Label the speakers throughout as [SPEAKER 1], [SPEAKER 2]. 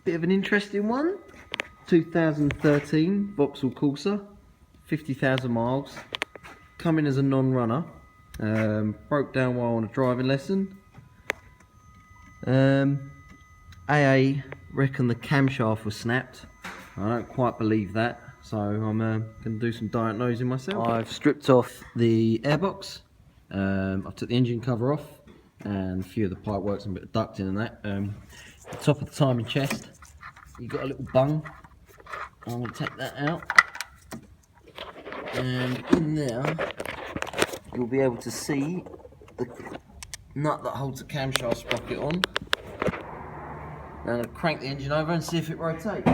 [SPEAKER 1] bit of an interesting one. 2013 Vauxhall Corsa, 50,000 miles. Coming as a non-runner. Broke down while on a driving lesson. AA reckon the camshaft was snapped. I don't quite believe that, so I'm going to do some diagnosing myself. I've stripped off the airbox. I've took the engine cover off and a few of the pipe works and a bit of ducting and that. The top of the timing chest, you've got a little bung. I'm going to take that out, and in there you'll be able to see the nut that holds the camshaft sprocket on. Now I'm going to crank the engine over and see if it rotates.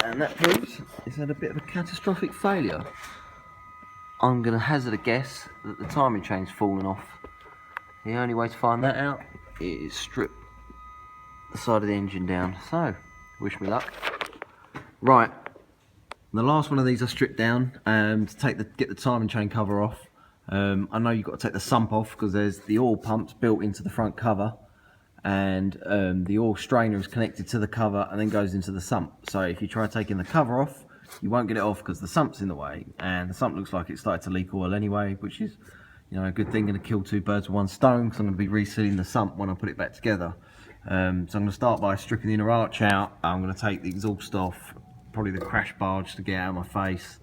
[SPEAKER 1] And that proves it's had a bit of a catastrophic failure. I'm going to hazard a guess that the timing chain's fallen off. The only way to find that out is strip the side of the engine down. So, wish me luck. Right, the last one of these I stripped down to get the timing chain cover off. I know you've got to take the sump off because there's the oil pumps built into the front cover, and the oil strainer is connected to the cover and then goes into the sump. So if you try taking the cover off, you won't get it off because the sump's in the way, and the sump looks like it started to leak oil anyway, which is, you know, a good thing. Going to kill two birds with one stone, because I'm going to be resealing the sump when I put it back together. So I'm going to start by stripping the inner arch out. I'm going to take the exhaust off, probably the crash bar just to get out of my face,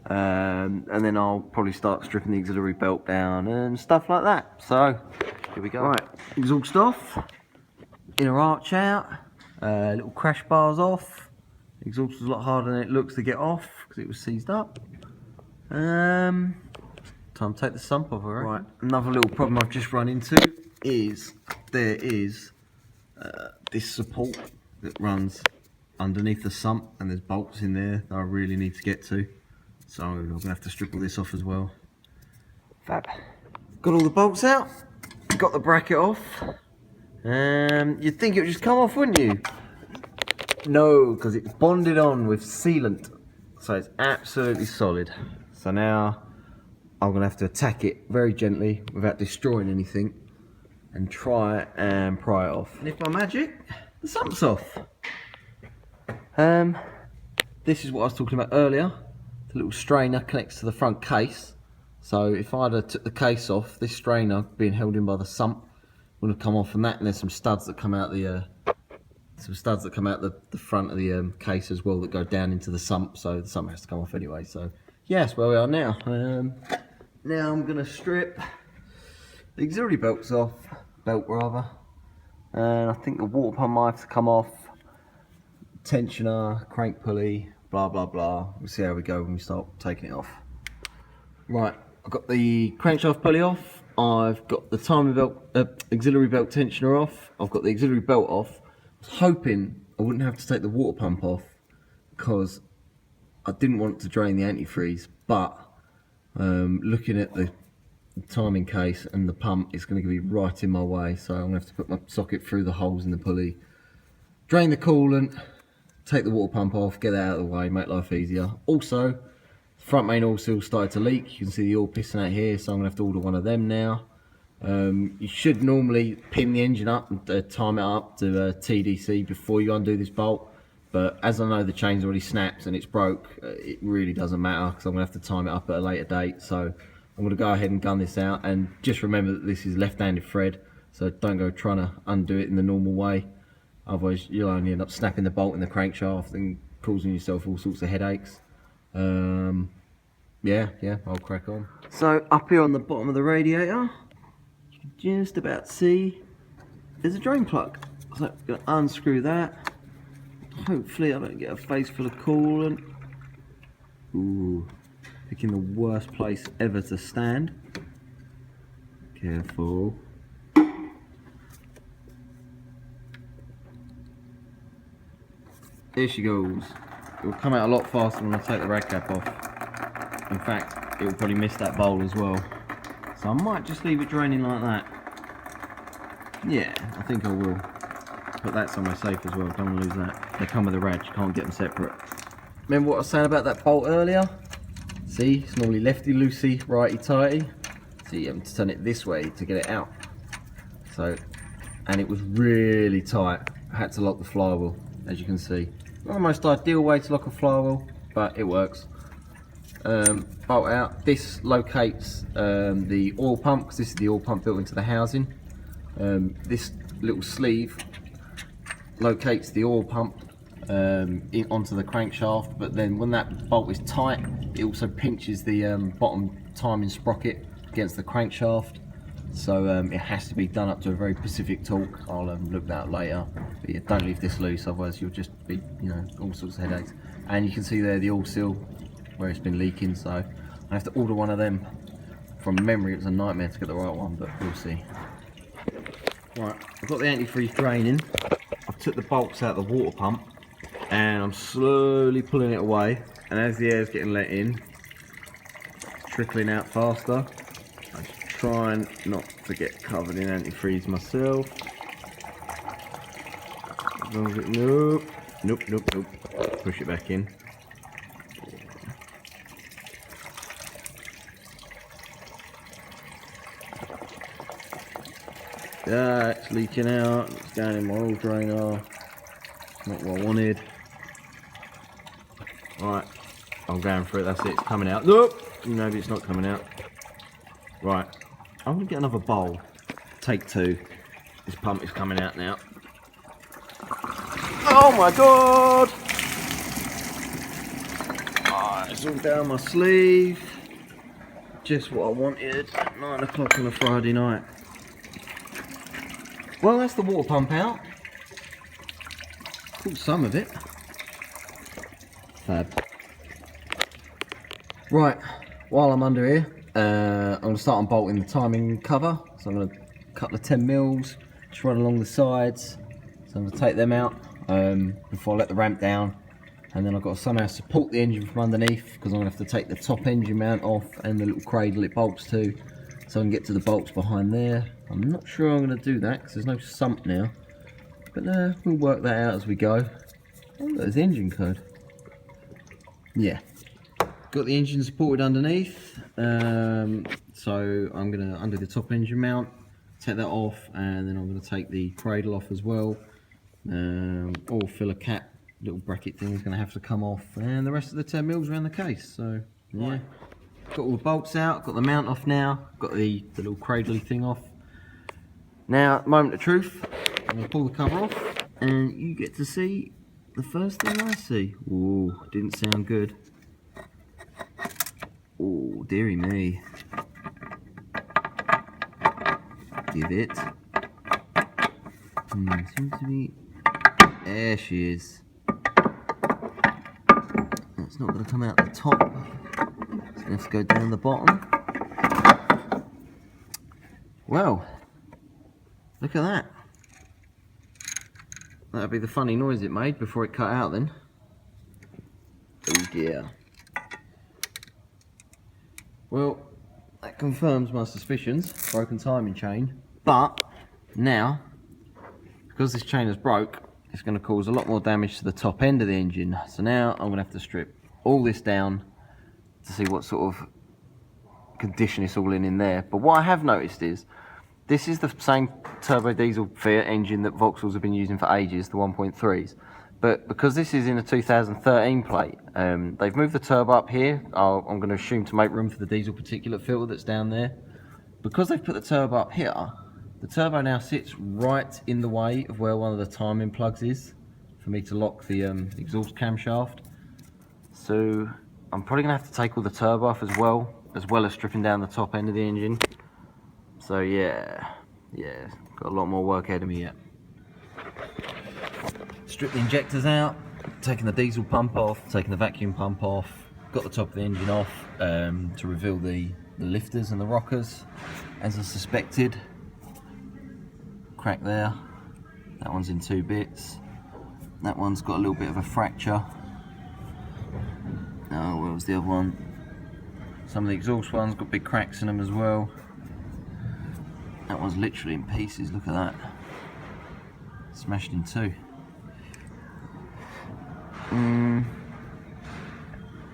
[SPEAKER 1] and then I'll probably start stripping the auxiliary belt down and stuff like that. So here we go. Right, exhaust off, inner arch out, little crash bars off. Exhaust was a lot harder than it looks to get off because it was seized up. Time to take the sump off, alright? Right. Another little problem I've just run into is there is this support that runs underneath the sump, and there's bolts in there that I really need to get to. So I'm going to have to strip all this off as well. Fab. Got all the bolts out, got the bracket off. You'd think it would just come off, wouldn't you? No, because it's bonded on with sealant, so it's absolutely solid. So now I'm going to have to attack it very gently without destroying anything and try and pry it off. And if by magic, the sump's off. This is what I was talking about earlier. The little strainer connects to the front case. So if I'd have took the case off, this strainer being held in by the sump would have come off from that, and there's some studs that come out the front of the case as well that go down into the sump, so the sump has to come off anyway. So yes, where we are now. Now I'm going to strip the auxiliary belt rather, and I think the water pump might have to come off, tensioner, crank pulley, blah blah blah. We'll see how we go when we start taking it off. Right, I've got the crankshaft pulley off, I've got the timing belt, auxiliary belt tensioner off, I've got the auxiliary belt off. I was hoping I wouldn't have to take the water pump off because I didn't want to drain the antifreeze, but looking at the timing case and the pump, it's going to be right in my way, so I'm going to have to put my socket through the holes in the pulley, drain the coolant, take the water pump off, get that out of the way, make life easier. Also, the front main oil seal started to leak. You can see the oil pissing out here, so I'm going to have to order one of them now. You should normally pin the engine up and time it up to TDC before you undo this bolt, but as I know the chain's already snapped and it's broke, it really doesn't matter because I'm going to have to time it up at a later date. So I'm going to go ahead and gun this out, and just remember that this is left-handed thread, so don't go trying to undo it in the normal way, otherwise you'll only end up snapping the bolt in the crankshaft and causing yourself all sorts of headaches. Yeah, I'll crack on. So up here on the bottom of the radiator, just about see there's a drain plug, so I'm going to unscrew that. Hopefully I don't get a face full of coolant. Ooh, picking the worst place ever to stand. Careful. There she goes. It will come out a lot faster when I take the rag cap off. In fact, it will probably miss that bowl as well. So I might just leave it draining like that. Yeah, I think I will. Put that somewhere safe as well, don't want to lose that. They come with a rad, you can't get them separate. Remember what I was saying about that bolt earlier? It See, it's normally lefty loosey, righty tighty. So you have to turn it this way to get it out. So, and it was really tight. I had to lock the flywheel, as you can see. Not the most ideal way to lock a flywheel, but it works. Bolt out. This locates the oil pump, because this is the oil pump built into the housing. This little sleeve locates the oil pump onto the crankshaft, but then when that bolt is tight, it also pinches the bottom timing sprocket against the crankshaft. So it has to be done up to a very specific torque. I'll look that up later. But yeah, don't leave this loose, otherwise you'll just be, you know, all sorts of headaches. And you can see there the oil seal where it's been leaking, so I have to order one of them. From memory, it was a nightmare to get the right one, but we'll see. Right, I've got the antifreeze draining. I've took the bolts out of the water pump, and I'm slowly pulling it away. And as the air's getting let in, trickling out faster. I'm just trying not to get covered in antifreeze myself. Nope, nope, nope, nope. Push it back in. That's leaking out. It's down in my oil drainer. Not what I wanted. Right, I'm going for it. That's it. It's coming out. Nope. No, it's not coming out. Right, I'm gonna get another bowl. Take two. This pump is coming out now. Oh my god! Oh, it's all down my sleeve. Just what I wanted at 9 o'clock on a Friday night. Well, that's the water pump out. Caught some of it. Fab. Right, while I'm under here, I'm going to start unbolting the timing cover. So I'm going to cut the 10 mils, just run along the sides. So I'm going to take them out before I let the ramp down. And then I've got to somehow support the engine from underneath, because I'm going to have to take the top engine mount off and the little cradle it bolts to, so I can get to the bolts behind there. I'm not sure I'm going to do that because there's no sump now, but we'll work that out as we go. Oh, there's the engine code. Yeah, got the engine supported underneath, so I'm going to undo the top engine mount, take that off, and then I'm going to take the cradle off as well. Oil filler cap, little bracket thing is going to have to come off, and the rest of the 10 mils around the case. So yeah, got all the bolts out, got the mount off now, got the little cradly thing off. Now, moment of truth, I'm going to pull the cover off, and you get to see the first thing I see. Ooh, didn't sound good. Ooh, dearie me. Give it. Seems to be... There she is. It's not going to come out the top. It's going to have to go down the bottom. Well, look at that. That'll be the funny noise it made before it cut out then. Oh dear. Well, that confirms my suspicions. Broken timing chain. But now, because this chain is broke, it's going to cause a lot more damage to the top end of the engine. So now I'm going to have to strip all this down to see what sort of condition it's all in there. But what I have noticed is, this is the same turbo diesel Fiat engine that Vauxhalls have been using for ages, the 1.3s. But because this is in a 2013 plate, they've moved the turbo up here. I'm going to assume to make room for the diesel particulate filter that's down there. Because they've put the turbo up here, the turbo now sits right in the way of where one of the timing plugs is for me to lock the exhaust camshaft. So I'm probably going to have to take all the turbo off as well as stripping down the top end of the engine. So yeah, got a lot more work ahead of me yet. Strip the injectors out, taking the diesel pump off, taking the vacuum pump off, got the top of the engine off to reveal the lifters and the rockers, as I suspected. Crack there, that one's in 2 bits, that one's got a little bit of a fracture. Oh, where was the other one? Some of the exhaust ones got big cracks in them as well. That one's literally in pieces, look at that. Smashed in 2.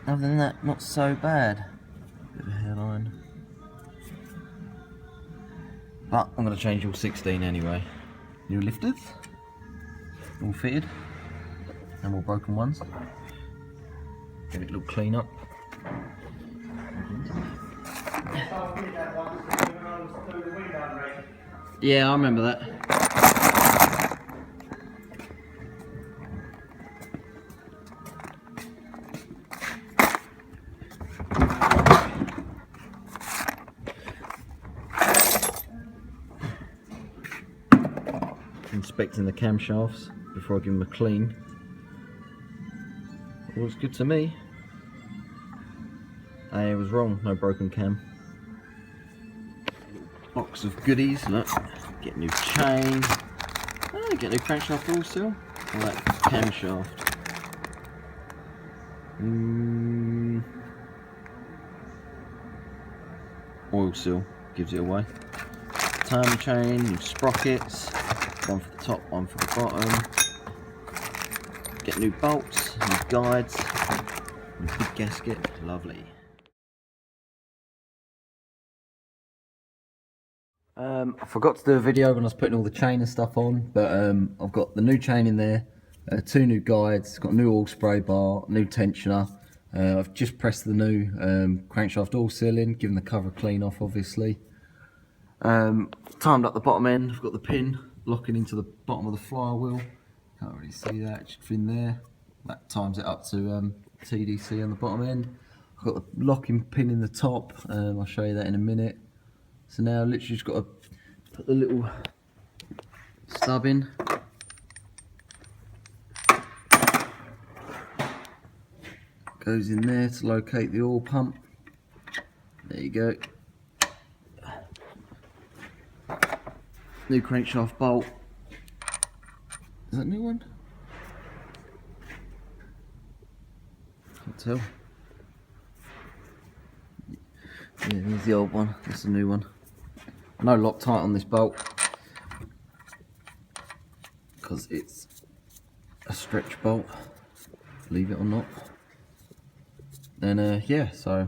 [SPEAKER 1] Other than that, not so bad. But I'm going to change all 16 anyway. New lifters, all fitted, and more broken ones. Give it a little clean up. Yeah, I remember that. Inspecting the camshafts before I give them a clean. It looks good to me. I was wrong, no broken cam. Box of goodies, look. Get a new chain. Oh, get a new crankshaft all still. I like camshaft. Oil seal gives it away. Timing chain, new sprockets. One for the top, one for the bottom. Get new bolts, new guides, new big gasket, lovely. I forgot to do a video when I was putting all the chain and stuff on, but I've got the new chain in there, 2 new guides, got a new oil spray bar, new tensioner. I've just pressed the new crankshaft oil seal in, given the cover clean off obviously. Timed up the bottom end, I've got the pin locking into the bottom of the flywheel. Can't really see that, just in there. That times it up to TDC on the bottom end. I've got the locking pin in the top, I'll show you that in a minute. So now I've literally just got to put the little stub in. Goes in there to locate the oil pump. There you go. New crankshaft bolt. Is that a new one? Can't tell. Yeah, here's the old one. That's the new one. No Loctite on this bolt because it's a stretch bolt, believe it or not. And yeah, so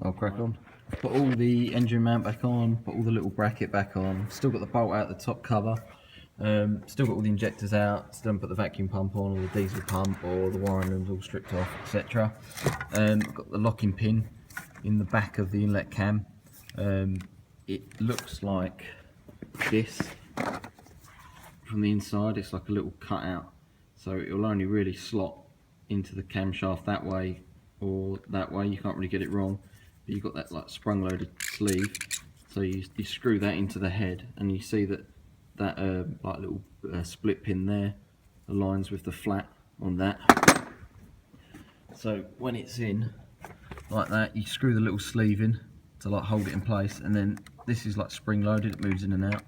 [SPEAKER 1] I'll crack on. Put all the engine mount back on, put all the little bracket back on. Still got the bolt out the top cover. Still got all the injectors out. Still haven't put the vacuum pump on, or the diesel pump, or the wiring looms all stripped off, etc. I've got the locking pin in the back of the inlet cam. It looks like this from the inside. It's like a little cutout, so it will only really slot into the camshaft that way or that way. You can't really get it wrong, but you've got that like sprung loaded sleeve, so you screw that into the head, and you see that like little split pin there aligns with the flat on that. So when it's in like that, you screw the little sleeve in to like hold it in place, and then this is like spring loaded, it moves in and out,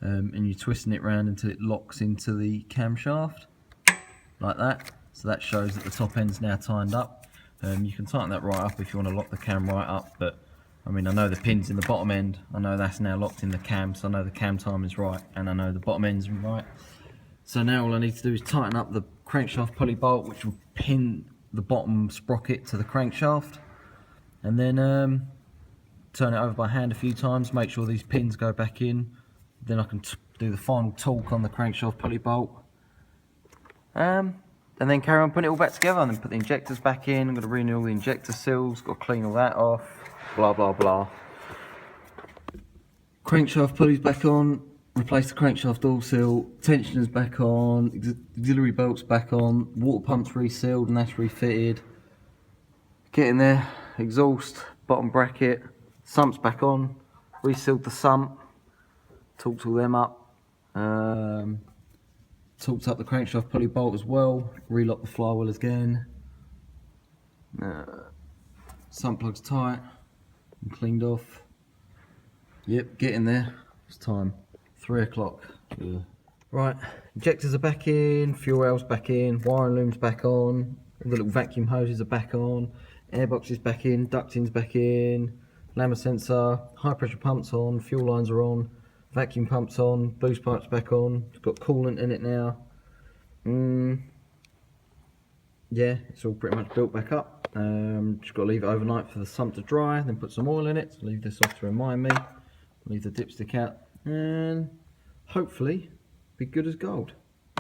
[SPEAKER 1] and you're twisting it around until it locks into the camshaft like that. So that shows that the top end's now tightened up. You can tighten that right up if you want to lock the cam right up, but I mean, I know the pin's in the bottom end, I know that's now locked in the cam, so I know the cam time is right, and I know the bottom end's right. So now all I need to do is tighten up the crankshaft pulley bolt, which will pin the bottom sprocket to the crankshaft, and then turn it over by hand a few times, make sure these pins go back in. Then I can do the final torque on the crankshaft pulley bolt, and then carry on putting it all back together, and then put the injectors back in. I'm going to renew all the injector seals, got to clean all that off, blah blah blah. Crankshaft pulleys back on, replace the crankshaft oil seal, tensioners back on, auxiliary belts back on, water pumps resealed and that's refitted. Get in there, exhaust, bottom bracket, sumps back on, resealed the sump, torqued all them up, torqued up the crankshaft pulley bolt as well, relocked the flywheel again, sump plugs tight and cleaned off. Yep, get in there, it's time, 3 o'clock. Yeah. Right, injectors are back in, fuel rails back in, wiring looms back on, all the little vacuum hoses are back on, airbox is back in, ducting's back in, lambda sensor, high pressure pumps on, fuel lines are on, vacuum pumps on, boost pipes back on, it's got coolant in it now. Yeah, it's all pretty much built back up. Just got to leave it overnight for the sump to dry, then put some oil in it, so leave this off to remind me. Leave the dipstick out and hopefully be good as gold.